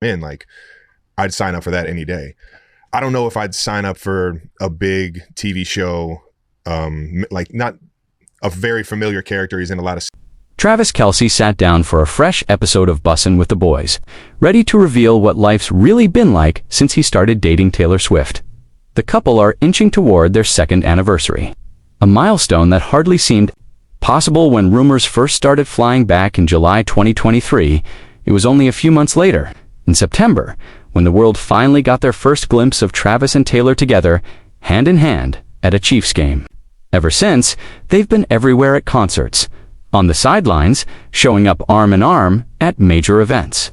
in, like, I'd sign up for that any day. I don't know if I'd sign up for a big TV show, like not a very familiar character. He's in a lot of. Travis Kelce sat down for a fresh episode of Bussin' with the Boys, ready to reveal what life's really been like since he started dating Taylor Swift. The couple are inching toward their second anniversary, a milestone that hardly seemed possible when rumors first started flying back in July 2023. It was only a few months later, in September, when the world finally got their first glimpse of Travis and Taylor together, hand in hand, at a Chiefs game. Ever since, they've been everywhere at concerts, on the sidelines, showing up arm in arm at major events,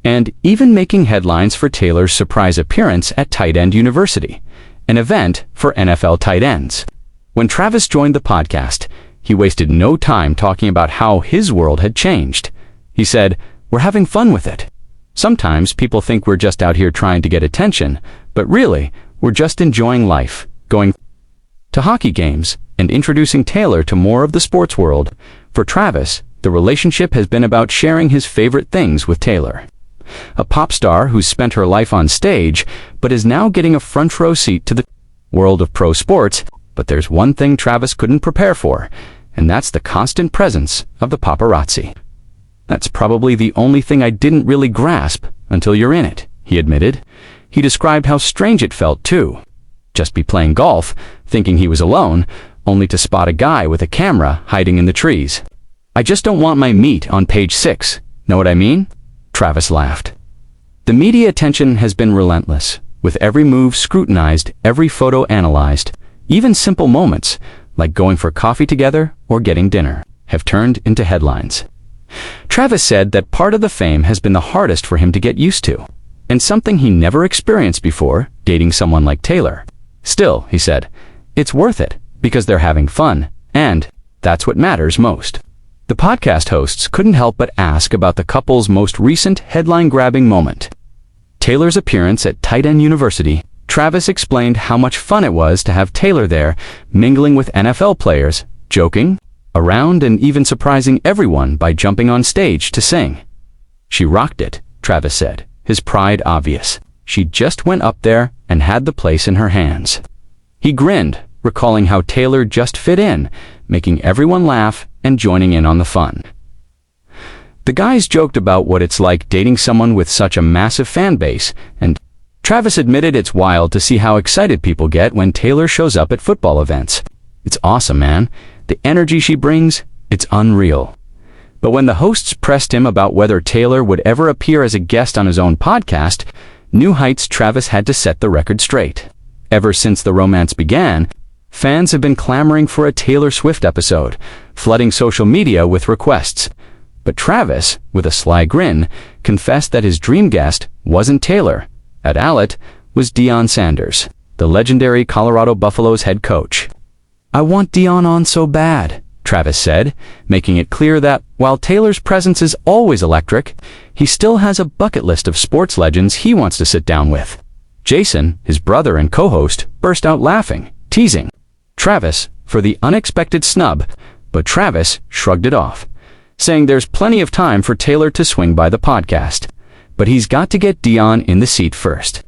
and even making headlines for Taylor's surprise appearance at Tight End University, an event for NFL tight ends. When Travis joined the podcast, he wasted no time talking about how his world had changed. He said, "We're having fun with it. Sometimes people think we're just out here trying to get attention, but really, we're just enjoying life, going to hockey games, and introducing Taylor to more of the sports world." For Travis, the relationship has been about sharing his favorite things with Taylor. A pop star who's spent her life on stage, but is now getting a front row seat to the world of pro sports. But there's one thing Travis couldn't prepare for, and that's the constant presence of the paparazzi. "That's probably the only thing I didn't really grasp until you're in it," he admitted. He described how strange it felt, too. Just be playing golf, thinking he was alone, only to spot a guy with a camera hiding in the trees. "I just don't want my meat on page 6, know what I mean?" Travis laughed. The media attention has been relentless, with every move scrutinized, every photo analyzed. Even simple moments, like going for coffee together or getting dinner, have turned into headlines. Travis said that part of the fame has been the hardest for him to get used to, and something he never experienced before, dating someone like Taylor. Still, he said, it's worth it, because they're having fun, and that's what matters most. The podcast hosts couldn't help but ask about the couple's most recent headline-grabbing moment. Taylor's appearance at Tight End University. Travis explained how much fun it was to have Taylor there, mingling with NFL players, joking around and even surprising everyone by jumping on stage to sing. "She rocked it," Travis said, his pride obvious. "She just went up there and had the place in her hands." He grinned, recalling how Taylor just fit in, making everyone laugh and joining in on the fun. The guys joked about what it's like dating someone with such a massive fan base, and Travis admitted it's wild to see how excited people get when Taylor shows up at football events. "It's awesome, man. The energy she brings, it's unreal." But when the hosts pressed him about whether Taylor would ever appear as a guest on his own podcast, New Heights Travis had to set the record straight. Ever since the romance began, fans have been clamoring for a Taylor Swift episode, flooding social media with requests. But Travis, with a sly grin, confessed that his dream guest wasn't Taylor. At Allet was Deion Sanders, the legendary Colorado Buffaloes head coach. "I want Deion on so bad," Travis said, making it clear that, while Taylor's presence is always electric, he still has a bucket list of sports legends he wants to sit down with. Jason, his brother and co-host, burst out laughing, teasing Travis for the unexpected snub, but Travis shrugged it off, saying there's plenty of time for Taylor to swing by the podcast, but he's got to get Deion in the seat first.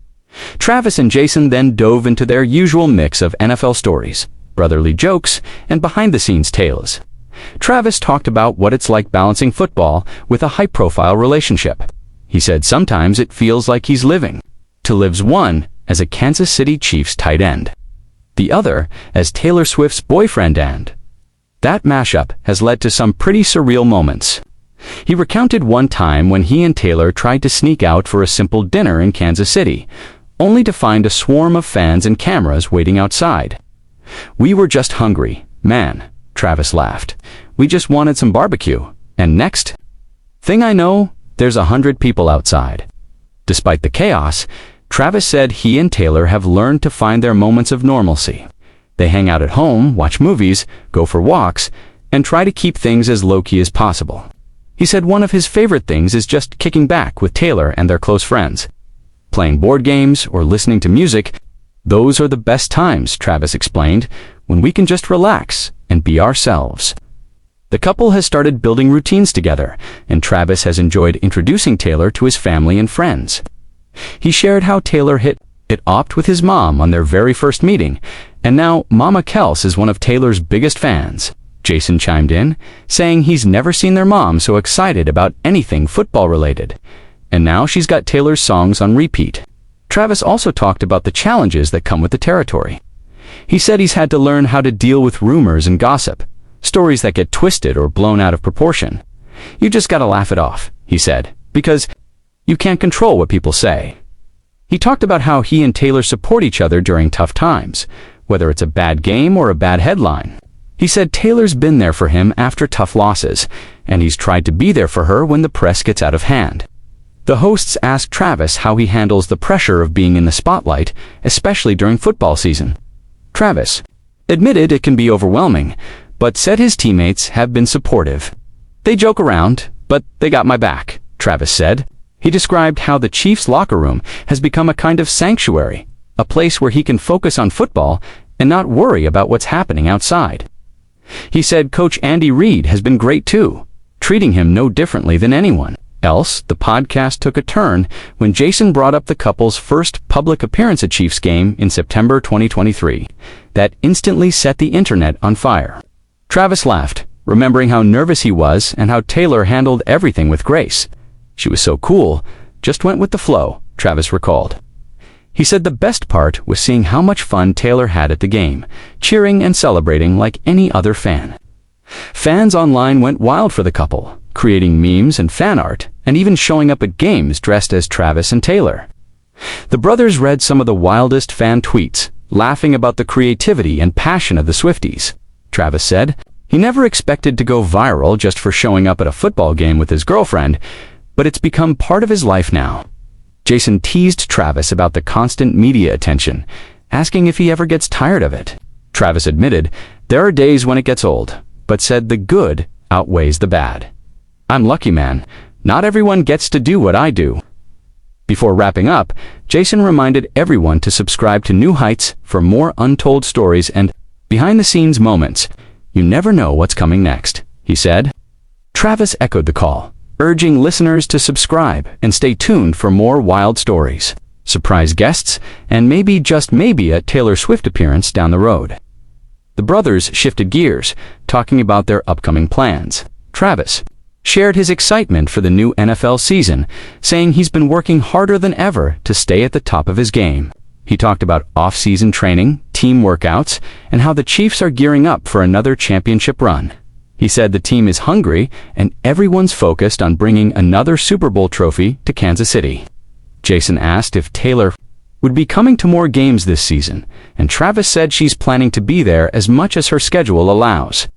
Travis and Jason then dove into their usual mix of NFL stories, brotherly jokes, and behind-the-scenes tales. Travis talked about what it's like balancing football with a high-profile relationship. He said sometimes it feels like he's living to lives one as a Kansas City Chiefs tight end, the other as Taylor Swift's boyfriend, and that mashup has led to some pretty surreal moments. He recounted one time when he and Taylor tried to sneak out for a simple dinner in Kansas City, only to find a swarm of fans and cameras waiting outside. "We were just hungry, man," Travis laughed. "We just wanted some barbecue, and next thing I know, there's 100 people outside." Despite the chaos, Travis said he and Taylor have learned to find their moments of normalcy. They hang out at home, watch movies, go for walks, and try to keep things as low-key as possible. He said one of his favorite things is just kicking back with Taylor and their close friends, playing board games or listening to music. "Those are the best times," Travis explained, "when we can just relax and be ourselves." The couple has started building routines together, and Travis has enjoyed introducing Taylor to his family and friends. He shared how Taylor hit it off with his mom on their very first meeting, and now Mama Kelce is one of Taylor's biggest fans. Jason chimed in, saying he's never seen their mom so excited about anything football-related. And now she's got Taylor's songs on repeat. Travis also talked about the challenges that come with the territory. He said he's had to learn how to deal with rumors and gossip, stories that get twisted or blown out of proportion. You just gotta laugh it off, he said, because you can't control what people say. He talked about how he and Taylor support each other during tough times, whether it's a bad game or a bad headline. He said Taylor's been there for him after tough losses, and he's tried to be there for her when the press gets out of hand. The hosts asked Travis how he handles the pressure of being in the spotlight, especially during football season. Travis admitted it can be overwhelming, but said his teammates have been supportive. They joke around, but they got my back, Travis said. He described how the Chiefs' locker room has become a kind of sanctuary, a place where he can focus on football and not worry about what's happening outside. He said Coach Andy Reid has been great too, treating him no differently than anyone else. The podcast took a turn when Jason brought up the couple's first public appearance at Chiefs game in September 2023. That instantly set the internet on fire. Travis laughed, remembering how nervous he was and how Taylor handled everything with grace. She was so cool, just went with the flow, Travis recalled. He said the best part was seeing how much fun Taylor had at the game, cheering and celebrating like any other fan. Fans online went wild for the couple, creating memes and fan art, and even showing up at games dressed as Travis and Taylor. The brothers read some of the wildest fan tweets, laughing about the creativity and passion of the Swifties. Travis said he never expected to go viral just for showing up at a football game with his girlfriend, but it's become part of his life now. Jason teased Travis about the constant media attention, asking if he ever gets tired of it. Travis admitted there are days when it gets old, but said the good outweighs the bad. I'm lucky, man. Not everyone gets to do what I do. Before wrapping up, Jason reminded everyone to subscribe to New Heights for more untold stories and behind-the-scenes moments. You never know what's coming next, he said. Travis echoed the call, urging listeners to subscribe and stay tuned for more wild stories, surprise guests, and maybe, just maybe, a Taylor Swift appearance down the road. The brothers shifted gears, talking about their upcoming plans. Travis shared his excitement for the new NFL season, saying he's been working harder than ever to stay at the top of his game. He talked about off-season training, team workouts, and how the Chiefs are gearing up for another championship run. He said the team is hungry and everyone's focused on bringing another Super Bowl trophy to Kansas City. Jason asked if Taylor would be coming to more games this season, and Travis said she's planning to be there as much as her schedule allows.